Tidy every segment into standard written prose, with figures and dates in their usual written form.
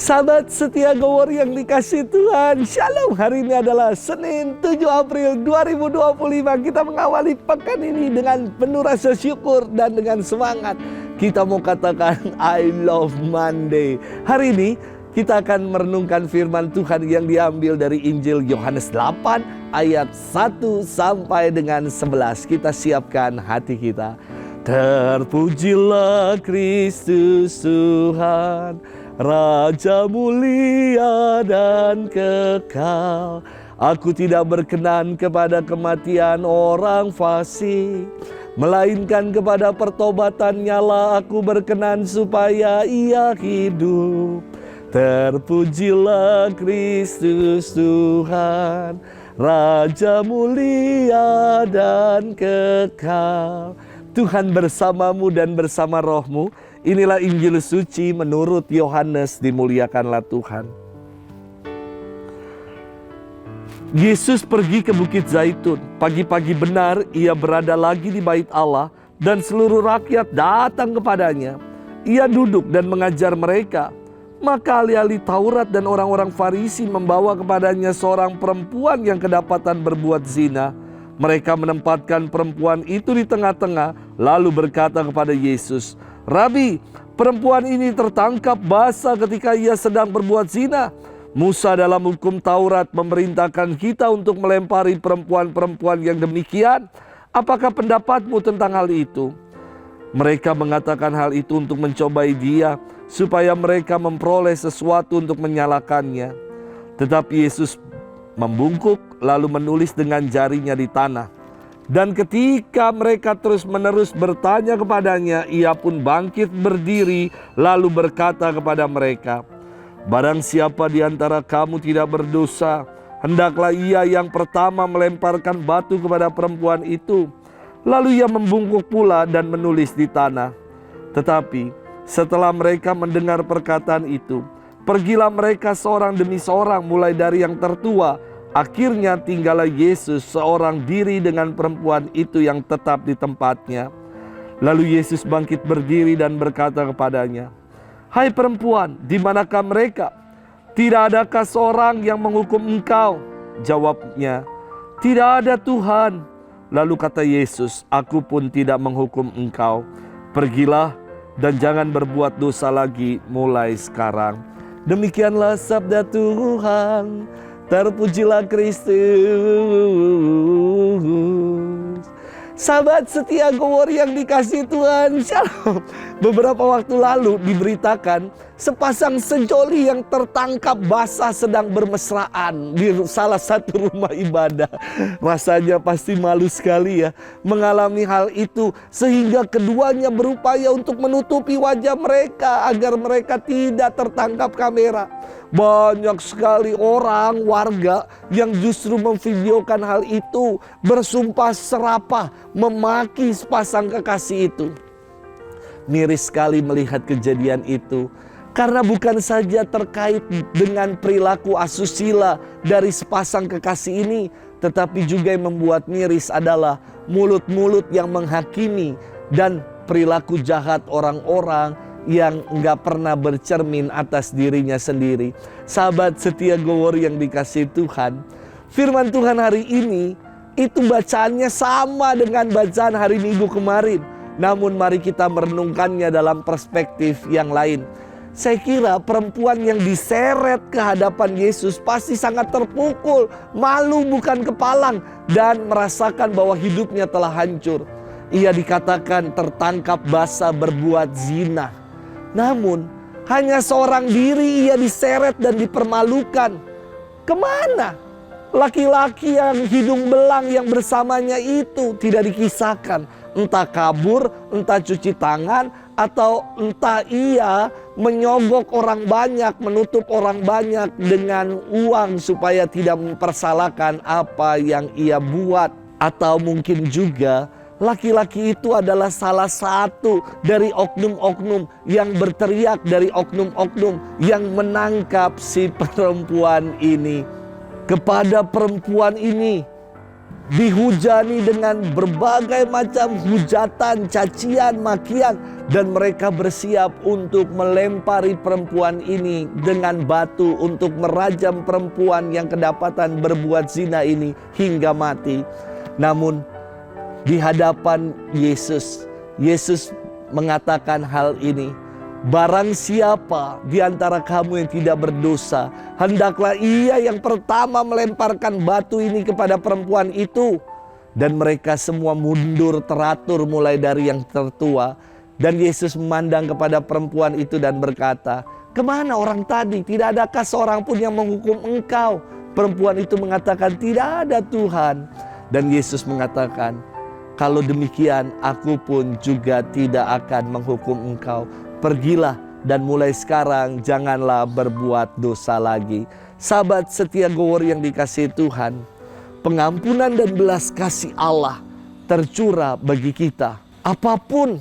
Sahabat setia Go Word yang dikasih Tuhan, Shalom. Hari ini adalah Senin 7 April 2025. Kita mengawali pekan ini dengan penuh rasa syukur dan dengan semangat. Kita mau katakan I love Monday. Hari ini kita akan merenungkan firman Tuhan yang diambil dari Injil Yohanes 8 ayat 1 sampai dengan 11. Kita siapkan hati kita. Terpujilah Kristus Tuhan, Raja mulia dan kekal. Aku tidak berkenan kepada kematian orang fasik, melainkan kepada pertobatannya lah aku berkenan supaya ia hidup. Terpujilah Kristus Tuhan, Raja mulia dan kekal. Tuhan bersamamu dan bersama rohmu. Inilah Injil suci menurut Yohanes, dimuliakanlah Tuhan. Yesus pergi ke Bukit Zaitun. Pagi-pagi benar ia berada lagi di bait Allah dan seluruh rakyat datang kepadanya. Ia duduk dan mengajar mereka. Maka ahli-ahli Taurat dan orang-orang Farisi membawa kepadanya seorang perempuan yang kedapatan berbuat zina. Mereka menempatkan perempuan itu di tengah-tengah, lalu berkata kepada Yesus, Rabi, perempuan ini tertangkap basah ketika ia sedang berbuat zina. Musa dalam hukum Taurat memerintahkan kita untuk melempari perempuan-perempuan yang demikian. Apakah pendapatmu tentang hal itu? Mereka mengatakan hal itu untuk mencobai dia, supaya mereka memperoleh sesuatu untuk menyalahkannya. Tetapi Yesus membungkuk lalu menulis dengan jarinya di tanah. Dan ketika mereka terus-menerus bertanya kepadanya, ia pun bangkit berdiri lalu berkata kepada mereka, barang siapa di antara kamu tidak berdosa, hendaklah ia yang pertama melemparkan batu kepada perempuan itu. Lalu ia membungkuk pula dan menulis di tanah. Tetapi setelah mereka mendengar perkataan itu, pergilah mereka seorang demi seorang, mulai dari yang tertua. Akhirnya tinggallah Yesus seorang diri dengan perempuan itu yang tetap di tempatnya. Lalu Yesus bangkit berdiri dan berkata kepadanya, hai perempuan, di manakah mereka? Tidak adakah seorang yang menghukum engkau? Jawabnya, tidak ada Tuhan. Lalu kata Yesus, aku pun tidak menghukum engkau. Pergilah dan jangan berbuat dosa lagi mulai sekarang. Demikianlah sabda Tuhan. Terpujilah Kristus. Sahabat setia Go Word yang dikasih Tuhan, Shalom. Beberapa waktu lalu diberitakan sepasang sejoli yang tertangkap basah sedang bermesraan di salah satu rumah ibadah. Rasanya pasti malu sekali ya mengalami hal itu, sehingga keduanya berupaya untuk menutupi wajah mereka agar mereka tidak tertangkap kamera. Banyak sekali orang, warga yang justru memvideokan hal itu, bersumpah serapah, memaki sepasang kekasih itu. Miris sekali melihat kejadian itu, karena bukan saja terkait dengan perilaku asusila dari sepasang kekasih ini, tetapi juga yang membuat miris adalah mulut-mulut yang menghakimi dan perilaku jahat orang-orang yang enggak pernah bercermin atas dirinya sendiri. Sahabat setia Go Word yang dikasih Tuhan, firman Tuhan hari ini itu bacaannya sama dengan bacaan hari Minggu kemarin. Namun mari kita merenungkannya dalam perspektif yang lain. Saya kira perempuan yang diseret ke hadapan Yesus pasti sangat terpukul, malu bukan kepalang, dan merasakan bahwa hidupnya telah hancur. Ia dikatakan tertangkap basah berbuat zina. Namun hanya seorang diri ia diseret dan dipermalukan. Kemana? Laki-laki yang hidung belang yang bersamanya itu tidak dikisahkan. Entah kabur, entah cuci tangan, atau entah ia menyogok orang banyak, menutup orang banyak dengan uang supaya tidak mempersalahkan apa yang ia buat. Atau mungkin juga laki-laki itu adalah salah satu dari oknum-oknum yang berteriak, dari oknum-oknum yang menangkap si perempuan ini. Kepada perempuan ini dihujani dengan berbagai macam hujatan, cacian, makian, dan mereka bersiap untuk melempari perempuan ini dengan batu untuk merajam perempuan yang kedapatan berbuat zina ini hingga mati. Namun di hadapan Yesus, Yesus mengatakan hal ini. Barang siapa di antara kamu yang tidak berdosa, hendaklah ia yang pertama melemparkan batu ini kepada perempuan itu. Dan mereka semua mundur teratur mulai dari yang tertua. Dan Yesus memandang kepada perempuan itu dan berkata, "Kemana orang tadi? Tidak adakah seorang pun yang menghukum engkau?" Perempuan itu mengatakan, "Tidak ada, Tuhan." Dan Yesus mengatakan, "Kalau demikian, aku pun juga tidak akan menghukum engkau. Pergilah dan mulai sekarang janganlah berbuat dosa lagi." Sahabat setia Gower yang dikasihi Tuhan, pengampunan dan belas kasih Allah tercurah bagi kita. Apapun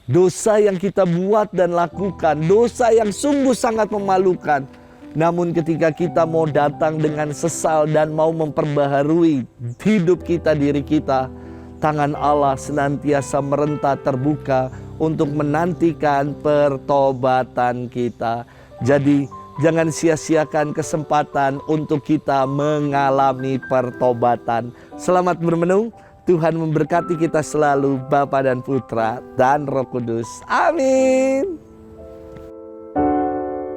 dosa yang kita buat dan lakukan, dosa yang sungguh sangat memalukan, namun ketika kita mau datang dengan sesal dan mau memperbaharui hidup kita, diri kita, tangan Allah senantiasa merentah terbuka untuk menantikan pertobatan kita. Jadi jangan sia-siakan kesempatan untuk kita mengalami pertobatan. Selamat bermenung. Tuhan memberkati kita selalu, Bapa dan Putra dan Roh Kudus. Amin.